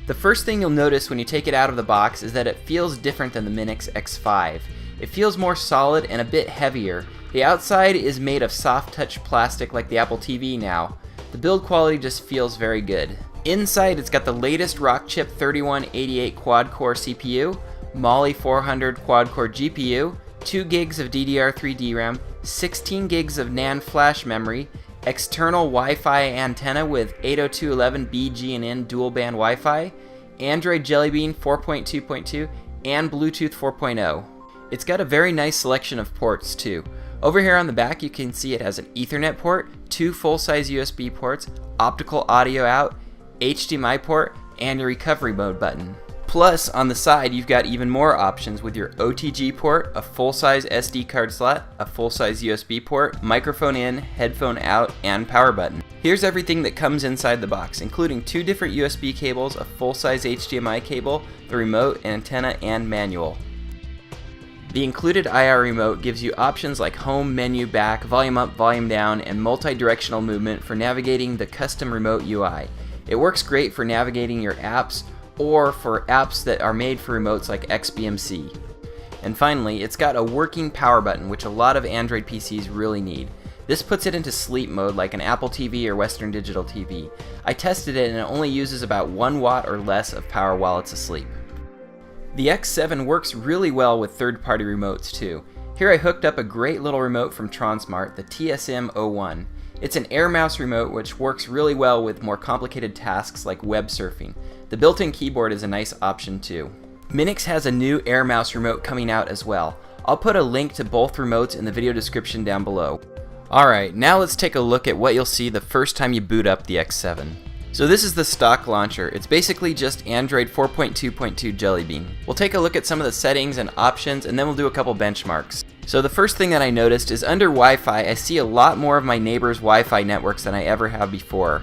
The first thing you'll notice when you take it out of the box is that it feels different than the MINIX X5. It feels more solid and a bit heavier. The outside is made of soft touch plastic like the Apple TV now. The build quality just feels very good. Inside, it's got the latest Rockchip 3188 quad-core CPU, Mali 400 quad-core GPU, 2 gigs of DDR3 DRAM, 16 gigs of NAND flash memory, external Wi-Fi antenna with 802.11b G&N dual-band Wi-Fi, Android Jelly Bean 4.2.2, and Bluetooth 4.0. It's got a very nice selection of ports too. Over here on the back you can see it has an Ethernet port, 2 full-size USB ports, optical audio out, HDMI port, and a recovery mode button. Plus, on the side, you've got even more options with your OTG port, a full-size SD card slot, a full-size USB port, microphone in, headphone out, and power button. Here's everything that comes inside the box, including 2 different USB cables, a full-size HDMI cable, the remote, antenna, and manual. The included IR remote gives you options like home, menu, back, volume up, volume down, and multi-directional movement for navigating the custom remote UI. It works great for navigating your apps, or for apps that are made for remotes like XBMC. And finally, it's got a working power button, which a lot of Android PCs really need. This puts it into sleep mode like an Apple TV or Western Digital TV. I tested it and it only uses about 1 watt or less of power while it's asleep. The X7 works really well with third-party remotes too. Here I hooked up a great little remote from Transmart, the TSM01. It's an air mouse remote which works really well with more complicated tasks like web surfing. The built-in keyboard is a nice option too. MINIX has a new air mouse remote coming out as well. I'll put a link to both remotes in the video description down below. Alright, now let's take a look at what you'll see the first time you boot up the X7. So this is the stock launcher. It's basically just Android 4.2.2 Jelly Bean. We'll take a look at some of the settings and options and then we'll do a couple benchmarks. So the first thing that I noticed is under Wi-Fi, I see a lot more of my neighbor's Wi-Fi networks than I ever have before.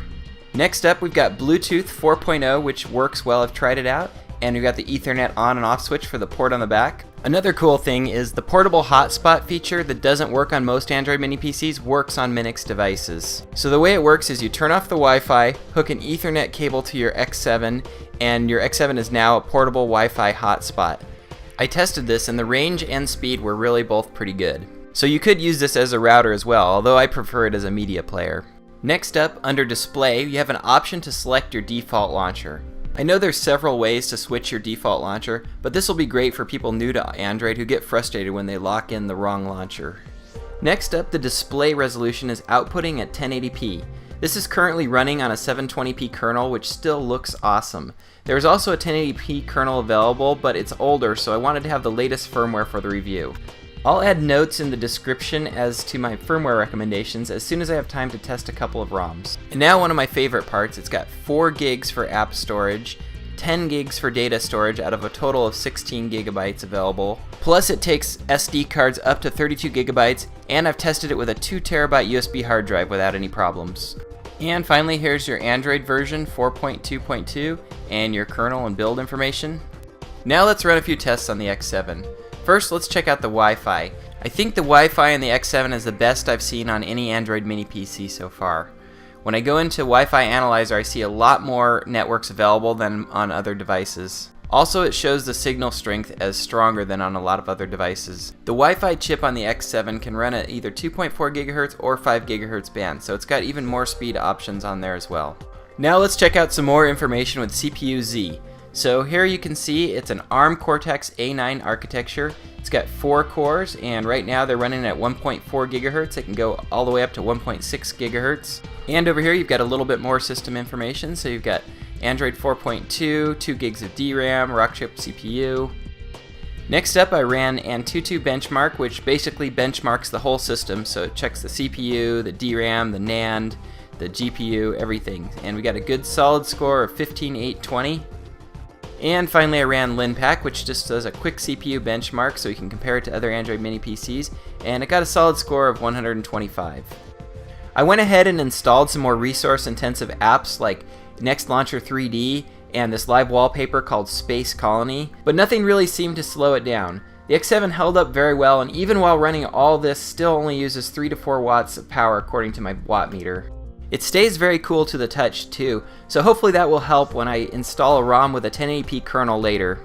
Next up, we've got Bluetooth 4.0, which works well. I've tried it out. And we've got the Ethernet on and off switch for the port on the back. Another cool thing is the portable hotspot feature that doesn't work on most Android mini PCs works on MINIX devices. So the way it works is you turn off the Wi-Fi, hook an Ethernet cable to your X7, and your X7 is now a portable Wi-Fi hotspot. I tested this and the range and speed were really both pretty good. So you could use this as a router as well, although I prefer it as a media player. Next up, under display, you have an option to select your default launcher. I know there's several ways to switch your default launcher, but this will be great for people new to Android who get frustrated when they lock in the wrong launcher. Next up, the display resolution is outputting at 1080p. This is currently running on a 720p kernel, which still looks awesome. There's also a 1080p kernel available, but it's older, so I wanted to have the latest firmware for the review. I'll add notes in the description as to my firmware recommendations as soon as I have time to test a couple of ROMs. And now one of my favorite parts, it's got 4 gigs for app storage, 10 gigs for data storage out of a total of 16 gigabytes available. Plus it takes SD cards up to 32 gigabytes, and I've tested it with a 2 terabyte USB hard drive without any problems. And finally, here's your Android version 4.2.2 and your kernel and build information. Now let's run a few tests on the X7. First, let's check out the Wi-Fi. I think the Wi-Fi in the X7 is the best I've seen on any Android mini PC so far. When I go into Wi-Fi Analyzer, I see a lot more networks available than on other devices. Also, it shows the signal strength as stronger than on a lot of other devices. The Wi-Fi chip on the X7 can run at either 2.4 GHz or 5 GHz band, so it's got even more speed options on there as well. Now let's check out some more information with CPU Z. So here you can see it's an ARM Cortex A9 architecture. It's got 4 cores, and right now they're running at 1.4 GHz. It can go all the way up to 1.6 GHz. And over here you've got a little bit more system information. So you've got Android 4.2, 2 gigs of DRAM, Rockchip CPU. Next up, I ran Antutu Benchmark, which basically benchmarks the whole system. So it checks the CPU, the DRAM, the NAND, the GPU, everything. And we got a good solid score of 15,820. And finally I ran LinPack, which just does a quick CPU benchmark so you can compare it to other Android mini PCs, and it got a solid score of 125. I went ahead and installed some more resource intensive apps like Next Launcher 3D and this live wallpaper called Space Colony, but nothing really seemed to slow it down. The X7 held up very well, and even while running all this, still only uses 3 to 4 watts of power according to my watt meter. It stays very cool to the touch too, so hopefully that will help when I install a ROM with a 1080p kernel later.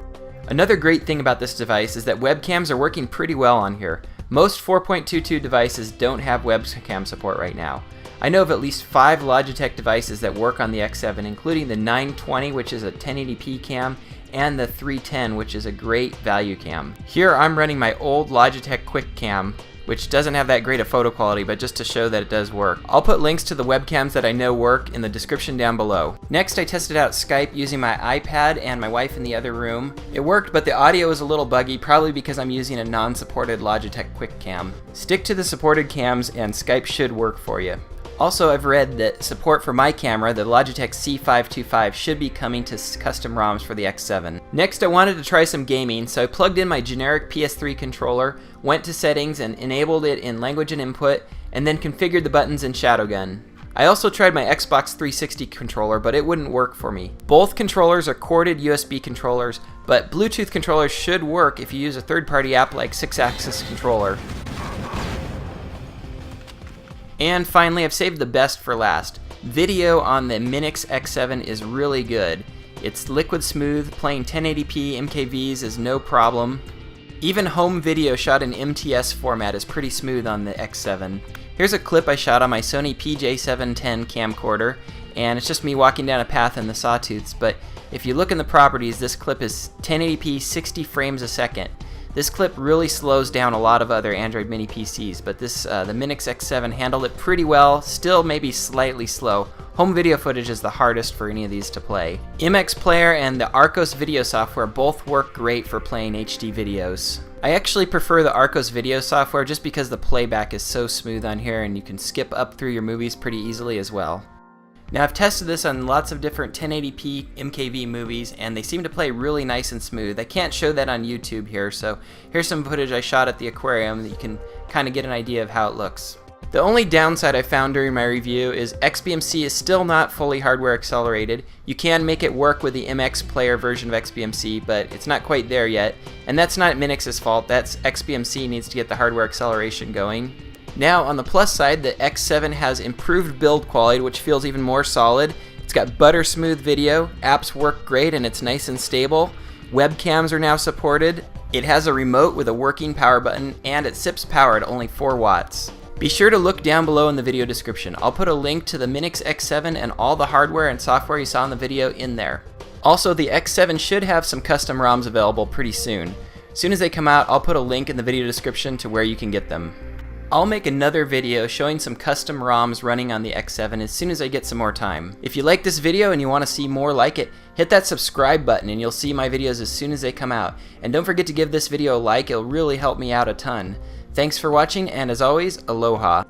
Another great thing about this device is that webcams are working pretty well on here. Most 4.22 devices don't have webcam support right now. I know of at least 5 Logitech devices that work on the X7, including the 920, which is a 1080p cam, and the 310, which is a great value cam. Here I'm running my old Logitech Quick Cam, which doesn't have that great of photo quality, but just to show that it does work. I'll put links to the webcams that I know work in the description down below. Next, I tested out Skype using my iPad and my wife in the other room. It worked, but the audio was a little buggy, probably because I'm using a non-supported Logitech Quick Cam. Stick to the supported cams and Skype should work for you. Also, I've read that support for my camera, the Logitech C525, should be coming to custom ROMs for the X7. Next, I wanted to try some gaming, so I plugged in my generic PS3 controller, went to settings and enabled it in language and input, and then configured the buttons in Shadowgun. I also tried my Xbox 360 controller, but it wouldn't work for me. Both controllers are corded USB controllers, but Bluetooth controllers should work if you use a third-party app like 6-Axis Controller. And finally, I've saved the best for last. Video on the MINIX X7 is really good. It's liquid smooth, playing 1080p MKVs is no problem. Even home video shot in MTS format is pretty smooth on the X7. Here's a clip I shot on my Sony PJ710 camcorder, and it's just me walking down a path in the Sawtooths, but if you look in the properties, this clip is 1080p 60 frames a second. This clip really slows down a lot of other Android mini PCs, but the MINIX X7 handled it pretty well, still maybe slightly slow. Home video footage is the hardest for any of these to play. MX Player and the Arcos video software both work great for playing HD videos. I actually prefer the Arcos video software just because the playback is so smooth on here and you can skip up through your movies pretty easily as well. Now, I've tested this on lots of different 1080p MKV movies, and they seem to play really nice and smooth. I can't show that on YouTube here, so here's some footage I shot at the aquarium that you can kind of get an idea of how it looks. The only downside I found during my review is XBMC is still not fully hardware accelerated. You can make it work with the MX Player version of XBMC, but it's not quite there yet. And that's not MINIX's fault, that's XBMC needs to get the hardware acceleration going. Now, on the plus side, the X7 has improved build quality, which feels even more solid. It's got butter smooth video, apps work great, and it's nice and stable. Webcams are now supported. It has a remote with a working power button, and it sips power at only 4 watts. Be sure to look down below in the video description. I'll put a link to the MINIX X7 and all the hardware and software you saw in the video in there. Also, the X7 should have some custom ROMs available pretty soon. As soon as they come out, I'll put a link in the video description to where you can get them. I'll make another video showing some custom ROMs running on the X7 as soon as I get some more time. If you like this video and you want to see more like it, hit that subscribe button and you'll see my videos as soon as they come out. And don't forget to give this video a like, it'll really help me out a ton. Thanks for watching, and as always, aloha.